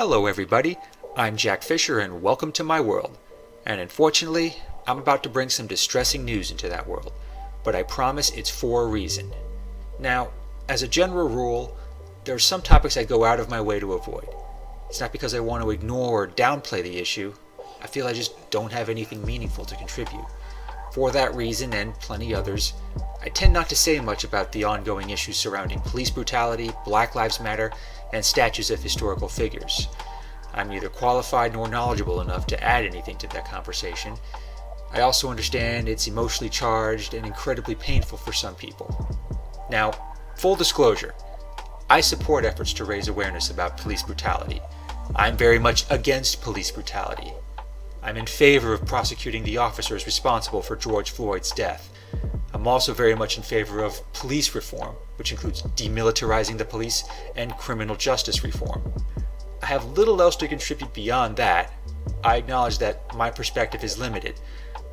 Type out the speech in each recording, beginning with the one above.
Hello everybody, I'm Jack Fisher and welcome to my world. And unfortunately, I'm about to bring some distressing news into that world, but I promise it's for a reason. Now, as a general rule, there are some topics I go out of my way to avoid. It's not because I want to ignore or downplay the issue. I feel I just don't have anything meaningful to contribute. For that reason, and plenty others, I tend not to say much about the ongoing issues surrounding police brutality, Black Lives Matter, and statues of historical figures. I'm neither qualified nor knowledgeable enough to add anything to that conversation. I also understand it's emotionally charged and incredibly painful for some people. Now, full disclosure, I support efforts to raise awareness about police brutality. I'm very much against police brutality. I'm in favor of prosecuting the officers responsible for George Floyd's death. I'm also very much in favor of police reform, which includes demilitarizing the police and criminal justice reform. I have little else to contribute beyond that. I acknowledge that my perspective is limited.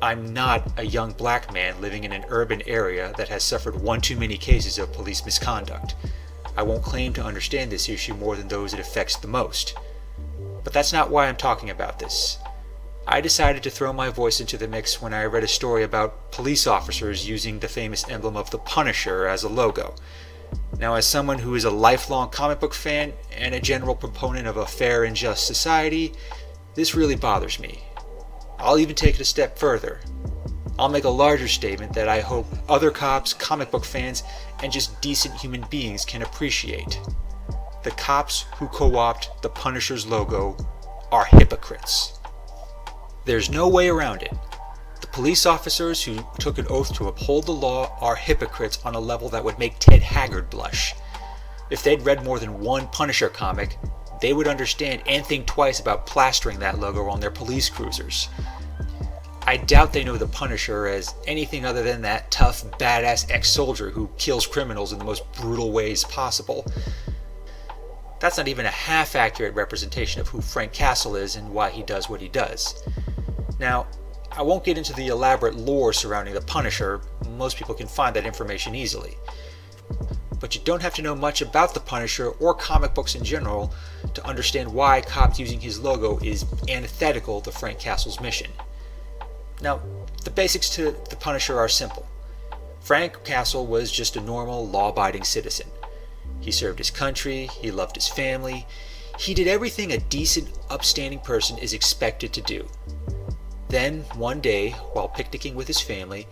I'm not a young black man living in an urban area that has suffered one too many cases of police misconduct. I won't claim to understand this issue more than those it affects the most. But that's not why I'm talking about this. I decided to throw my voice into the mix when I read a story about police officers using the famous emblem of the Punisher as a logo. Now, as someone who is a lifelong comic book fan and a general proponent of a fair and just society, this really bothers me. I'll even take it a step further. I'll make a larger statement that I hope other cops, comic book fans, and just decent human beings can appreciate. The cops who co-opt the Punisher's logo are hypocrites. There's no way around it. The police officers who took an oath to uphold the law are hypocrites on a level that would make Ted Haggard blush. If they'd read more than one Punisher comic, they would understand and think twice about plastering that logo on their police cruisers. I doubt they know the Punisher as anything other than that tough, badass ex-soldier who kills criminals in the most brutal ways possible. That's not even a half-accurate representation of who Frank Castle is and why he does what he does. Now, I won't get into the elaborate lore surrounding the Punisher. Most people can find that information easily. But you don't have to know much about the Punisher or comic books in general to understand why cops using his logo is antithetical to Frank Castle's mission. Now, the basics to the Punisher are simple. Frank Castle was just a normal, law-abiding citizen. He served his country, he loved his family, he did everything a decent, upstanding person is expected to do. Then, one day, while picnicking with his family,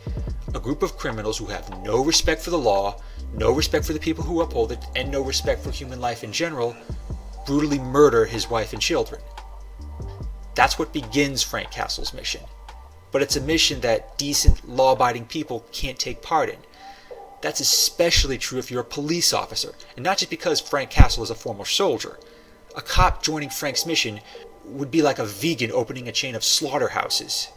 a group of criminals who have no respect for the law, no respect for the people who uphold it, and no respect for human life in general, brutally murder his wife and children. That's what begins Frank Castle's mission. But it's a mission that decent, law-abiding people can't take part in. That's especially true if you're a police officer, and not just because Frank Castle is a former soldier. A cop joining Frank's mission would be like a vegan opening a chain of slaughterhouses.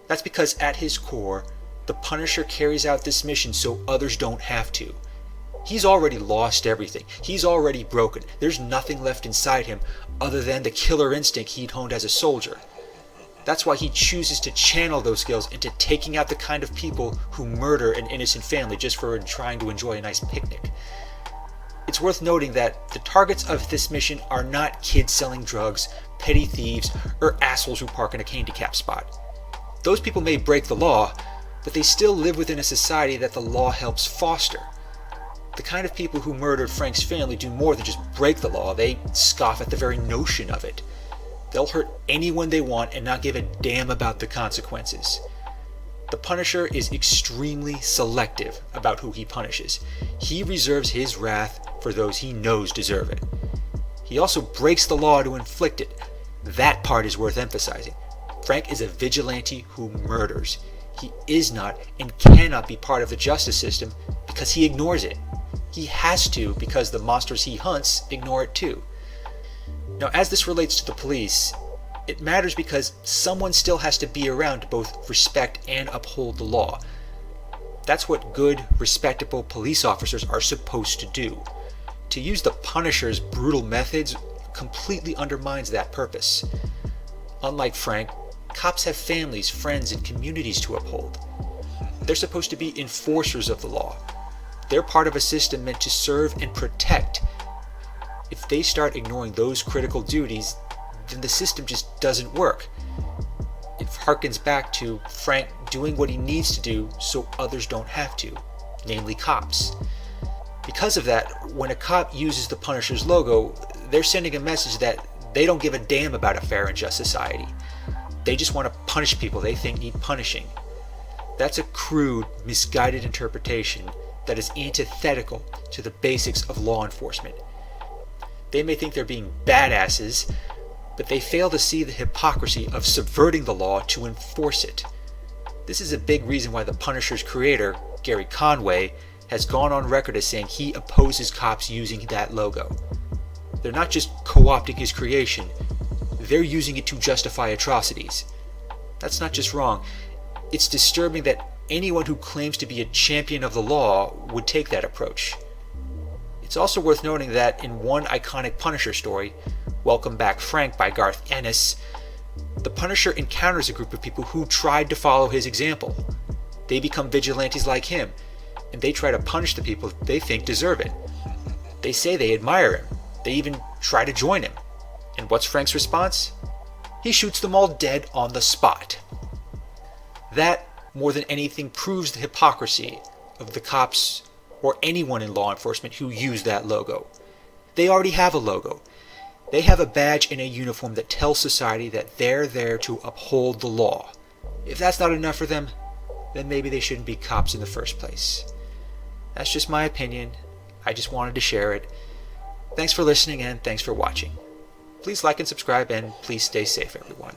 That's because at his core, the Punisher carries out this mission so others don't have to. He's already lost everything. He's already broken. There's nothing left inside him other than the killer instinct he'd honed as a soldier. That's why he chooses to channel those skills into taking out the kind of people who murder an innocent family just for trying to enjoy a nice picnic. It's worth noting that the targets of this mission are not kids selling drugs, petty thieves, or assholes who park in a handicap spot. Those people may break the law, but they still live within a society that the law helps foster. The kind of people who murdered Frank's family do more than just break the law, they scoff at the very notion of it. They'll hurt anyone they want and not give a damn about the consequences. The Punisher is extremely selective about who he punishes. He reserves his wrath for those he knows deserve it. He also breaks the law to inflict it. That part is worth emphasizing. Frank is a vigilante who murders. He is not and cannot be part of the justice system because he ignores it. He has to because the monsters he hunts ignore it too. Now, as this relates to the police, it matters because someone still has to be around to both respect and uphold the law. That's what good, respectable police officers are supposed to do. To use the Punisher's brutal methods completely undermines that purpose. Unlike Frank, cops have families, friends, and communities to uphold. They're supposed to be enforcers of the law. They're part of a system meant to serve and protect. If they start ignoring those critical duties, then the system just doesn't work. It harkens back to Frank doing what he needs to do so others don't have to, namely cops. Because of that, when a cop uses the Punisher's logo, they're sending a message that they don't give a damn about a fair and just society. They just want to punish people they think need punishing. That's a crude, misguided interpretation that is antithetical to the basics of law enforcement. They may think they're being badasses, but they fail to see the hypocrisy of subverting the law to enforce it. This is a big reason why the Punisher's creator, Gary Conway, has gone on record as saying he opposes cops using that logo. They're not just co-opting his creation, they're using it to justify atrocities. That's not just wrong, it's disturbing that anyone who claims to be a champion of the law would take that approach. It's also worth noting that in one iconic Punisher story, Welcome Back Frank by Garth Ennis, the Punisher encounters a group of people who tried to follow his example. They become vigilantes like him, and they try to punish the people they think deserve it. They say they admire him. They even try to join him. And what's Frank's response? He shoots them all dead on the spot. That, more than anything, proves the hypocrisy of the cops or anyone in law enforcement who use that logo. They already have a logo. They have a badge and a uniform that tells society that they're there to uphold the law. If that's not enough for them, then maybe they shouldn't be cops in the first place. That's just my opinion. I just wanted to share it. Thanks for listening and thanks for watching. Please like and subscribe and please stay safe, everyone.